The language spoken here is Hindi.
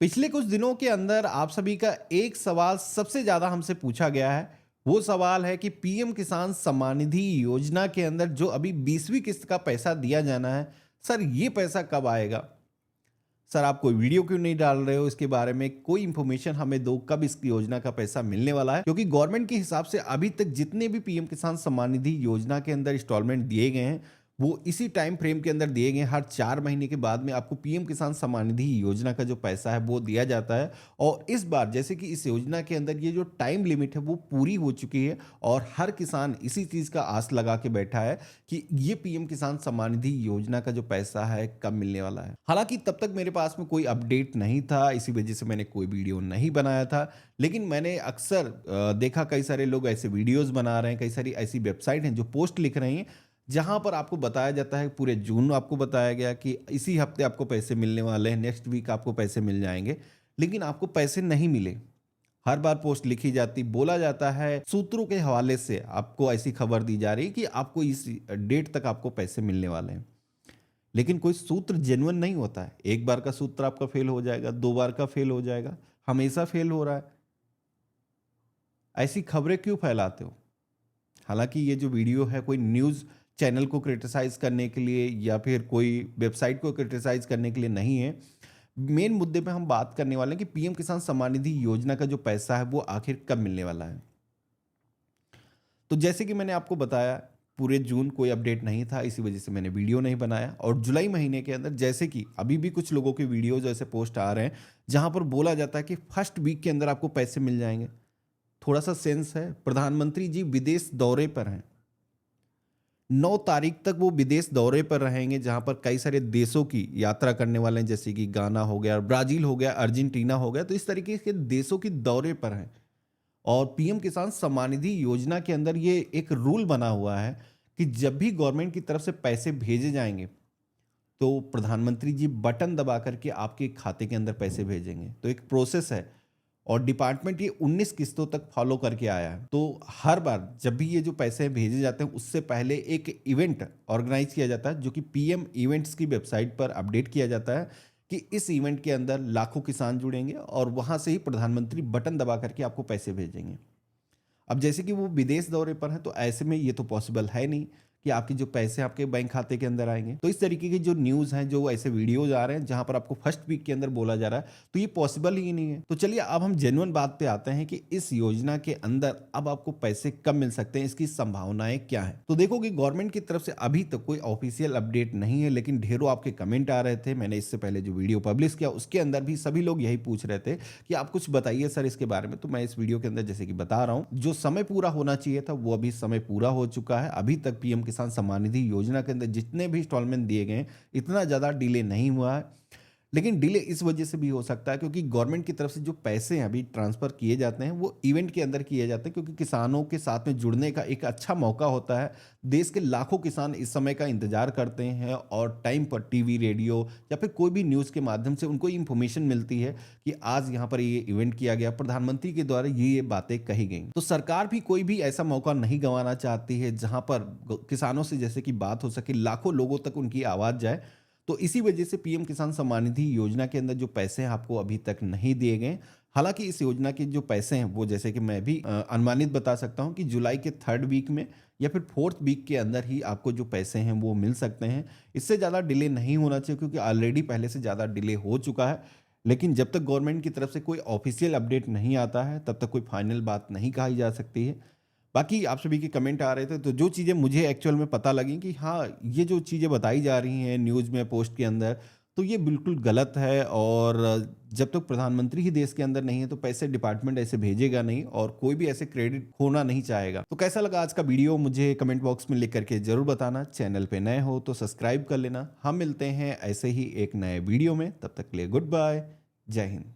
पिछले कुछ दिनों के अंदर आप सभी का एक सवाल सबसे ज़्यादा हमसे पूछा गया है। वो सवाल है कि पीएम किसान सम्मान निधि योजना के अंदर जो अभी 20वीं किस्त का पैसा दिया जाना है, सर ये पैसा कब आएगा? सर आप कोई वीडियो क्यों नहीं डाल रहे हो? इसके बारे में कोई इन्फॉर्मेशन हमें दो, कब इस योजना का पैसा मिलने वाला है? क्योंकि गवर्नमेंट के हिसाब से अभी तक जितने भी पीएम किसान सम्मान निधि योजना के अंदर इंस्टॉलमेंट दिए गए हैं, वो इसी टाइम फ्रेम के अंदर दिए गए हैं। हर 4 महीने के बाद में आपको पीएम किसान सम्मान निधि योजना का जो पैसा है वो दिया जाता है। और इस बार जैसे कि इस योजना के अंदर ये जो टाइम लिमिट है वो पूरी हो चुकी है और हर किसान इसी चीज़ का आस लगा के बैठा है कि ये पीएम किसान सम्मान निधि योजना का जो पैसा है कब मिलने वाला है। हालाँकि तब तक मेरे पास में कोई अपडेट नहीं था, इसी वजह से मैंने कोई वीडियो नहीं बनाया था। लेकिन मैंने अक्सर देखा कई सारे लोग ऐसे वीडियोज़ बना रहे हैं, कई सारी ऐसी वेबसाइट हैं जो पोस्ट लिख रही हैं, जहाँ पर आपको बताया जाता है पूरे जून आपको बताया गया कि इसी हफ्ते आपको पैसे मिलने वाले हैं, नेक्स्ट वीक आपको पैसे मिल जाएँगे। लेकिन आपको पैसे नहीं मिले। हर बार पोस्ट लिखी जाती, बोला जाता है, सूत्रों के हवाले से आपको ऐसी खबर दी जा रही है कि आपको इस डेट तक आपको पैसे मिलने वाले हैं। लेकिन कोई सूत्र जेन्युइन नहीं होता है। एक बार का सूत्र आपका फेल हो जाएगा, 2 बार का फेल हो जाएगा, हमेशा फेल हो रहा है। ऐसी खबरें क्यों फैलाते हो? हालाँकि ये जो वीडियो है कोई न्यूज़ चैनल को क्रिटिसाइज़ करने के लिए या फिर कोई वेबसाइट को क्रिटिसाइज़ करने के लिए नहीं है। मेन मुद्दे पे हम बात करने वाले हैं कि पीएम किसान सम्मान निधि योजना का जो पैसा है वो आखिर कब मिलने वाला है। तो जैसे कि मैंने आपको बताया, पूरे जून कोई अपडेट नहीं था, इसी वजह से मैंने वीडियो नहीं बनाया। और जुलाई महीने के अंदर जैसे कि अभी भी कुछ लोगों के वीडियोज़ ऐसे पोस्ट आ रहे हैं, जहाँ पर बोला जाता है कि फर्स्ट वीक के अंदर आपको पैसे मिल जाएँगे। थोड़ा-सा सेंस है, प्रधानमंत्री जी विदेश दौरे पर हैं। 9 तारीख तक वो विदेश दौरे पर रहेंगे, जहाँ पर कई सारे देशों की यात्रा करने वाले हैं, जैसे कि गाना हो गया, ब्राज़ील हो गया, अर्जेंटीना हो गया। तो इस तरीके के देशों के दौरे पर हैं। और पीएम किसान सम्मान निधि योजना के अंदर ये एक रूल बना हुआ है कि जब भी गवर्नमेंट की तरफ से पैसे भेजे जाएँगे, तो प्रधानमंत्री जी बटन दबा करके आपके खाते के अंदर पैसे भेजेंगे। तो एक प्रोसेस है और डिपार्टमेंट ये 19 किस्तों तक फॉलो करके आया है। तो हर बार जब भी ये जो पैसे भेजे जाते हैं, उससे पहले एक इवेंट ऑर्गेनाइज किया जाता है, जो कि पीएम इवेंट्स की वेबसाइट पर अपडेट किया जाता है कि इस इवेंट के अंदर लाखों किसान जुड़ेंगे और वहाँ से ही प्रधानमंत्री बटन दबा करके आपको पैसे भेजेंगे। अब जैसे कि वो विदेश दौरे पर हैं, तो ऐसे में ये तो पॉसिबल है नहीं कि आपके जो पैसे आपके बैंक खाते के अंदर आएँगे। तो इस तरीके की जो न्यूज़ हैं, जो ऐसे वीडियोज़ आ रहे हैं जहाँ पर आपको फर्स्ट वीक के अंदर बोला जा रहा है, तो ये पॉसिबल ही नहीं है। तो चलिए अब हम जेन्युइन बात पे आते हैं कि इस योजना के अंदर अब आपको पैसे कब मिल सकते हैं, इसकी संभावनाएँ क्या हैं? तो देखो कि गवर्नमेंट की तरफ से अभी तक कोई ऑफिशियल अपडेट नहीं है, लेकिन ढेरों आपके कमेंट आ रहे थे। मैंने इससे पहले जो वीडियो पब्लिश किया उसके अंदर भी सभी लोग यही पूछ रहे थे कि आप कुछ बताइए सर इसके बारे में। तो मैं इस वीडियो के अंदर जैसे कि बता रहा हूँ, जो समय पूरा होना चाहिए था वो अभी समय पूरा हो चुका है। अभी तक पीएम किसान सम्मान निधि योजना के अंदर जितने भी इंस्टॉलमेंट दिए गए हैं, इतना ज़्यादा डिले नहीं हुआ है। लेकिन डिले इस वजह से भी हो सकता है क्योंकि गवर्नमेंट की तरफ से जो पैसे हैं अभी ट्रांसफ़र किए जाते हैं, वो इवेंट के अंदर किए जाते हैं, क्योंकि किसानों के साथ में जुड़ने का एक अच्छा मौका होता है। देश के लाखों किसान इस समय का इंतज़ार करते हैं और टाइम पर टीवी, रेडियो या फिर कोई भी न्यूज़ के माध्यम से उनको इन्फॉर्मेशन मिलती है कि आज यहाँ पर ये इवेंट किया गया, प्रधानमंत्री के द्वारा ये बातें कही गई। तो सरकार भी कोई भी ऐसा मौका नहीं गँवाना चाहती है जहाँ पर ग किसानों से जैसे कि बात हो सके, लाखों लोगों तक उनकी आवाज़ जाए। तो इसी वजह से पीएम किसान सम्मान निधि योजना के अंदर जो पैसे हैं आपको अभी तक नहीं दिए गए। हालाँकि इस योजना के जो पैसे हैं वो जैसे कि मैं भी अनुमानित बता सकता हूँ कि जुलाई के 3rd वीक में या फिर 4th वीक के अंदर ही आपको जो पैसे हैं वो मिल सकते हैं। इससे ज़्यादा डिले नहीं होना चाहिए क्योंकि ऑलरेडी पहले से ज़्यादा डिले हो चुका है। लेकिन जब तक गवर्नमेंट की तरफ से कोई ऑफ़िशियल अपडेट नहीं आता है, तब तक कोई फाइनल बात नहीं कही जा सकती है। बाकी आप सभी के कमेंट आ रहे थे, तो जो चीज़ें मुझे एक्चुअल में पता लगी कि हाँ, ये जो चीज़ें बताई जा रही हैं न्यूज़ में, पोस्ट के अंदर, तो ये बिल्कुल गलत है। और जब तक प्रधानमंत्री ही देश के अंदर नहीं है, तो पैसे डिपार्टमेंट ऐसे भेजेगा नहीं और कोई भी ऐसे क्रेडिट खोना नहीं चाहेगा। तो कैसा लगा आज का वीडियो मुझे कमेंट बॉक्स में लिख करके ज़रूर बताना। चैनल पे नए हो तो सब्सक्राइब कर लेना। हम मिलते हैं ऐसे ही एक नए वीडियो में, तब तक के लिए गुड बाय, जय हिंद।